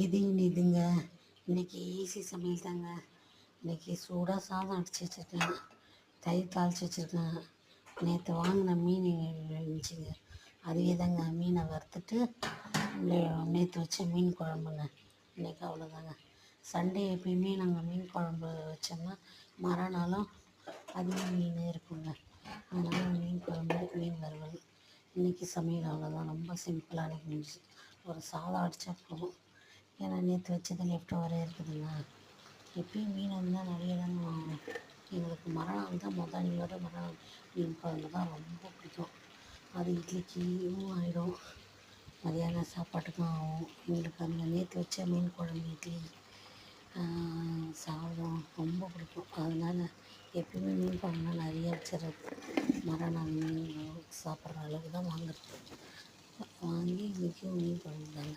இதுங்க இன்றைக்கி ஈஸி சமையல் தாங்க. இன்றைக்கி சூடாக சாதம் அடித்து வச்சுருக்கேன், தயிர் தாளித்து வச்சுருக்கேன். நேற்று வாங்கின மீன் இருந்துச்சுங்க, அதுவே தாங்க. மீனை வறுத்துட்டு நேற்று வச்ச மீன் குழம்புங்க. இன்றைக்கி அவ்வளோதாங்க. சண்டே எப்பயுமே நாங்கள் மீன் குழம்பு வச்சோம்னா மறுநாளும் அதே மீன் இருக்குங்க. அதனால் மீன் குழம்பு, மீன் வறுவல். இன்றைக்கி சமையல் அவ்வளோதான், ரொம்ப சிம்பிளாக அன்றைக்கி முடிஞ்சு. ஒரு சாதம் அடித்தா போதும், ஏன்னா நேற்று வச்சது லெஃப்ட் ஓவரே இருக்குதுங்க. எப்பயும் மீன் வந்தால் நிறைய தாங்க வாங்குவோம். எங்களுக்கு மறுநாள் தான் முதல்ல மறுநாள் மீன் குழம்பு தான் ரொம்ப பிடிக்கும். அது இட்லிக்கும் ஆகிடும், மதியான சாப்பாட்டுக்கும் ஆகும். எங்களுக்கு அந்த நேற்று வச்ச மீன் குழம்பு, இட்லி, சாதம் ரொம்ப பிடிக்கும். அதனால் எப்பயுமே மீன் குழம்புனா நிறைய வச்சிடறது. மறுநாள் மீன் சாப்பிட்ற அளவுக்கு தான் வாங்குறது. வாங்கி இன்றைக்கும் மீன் குழம்பு தாங்க.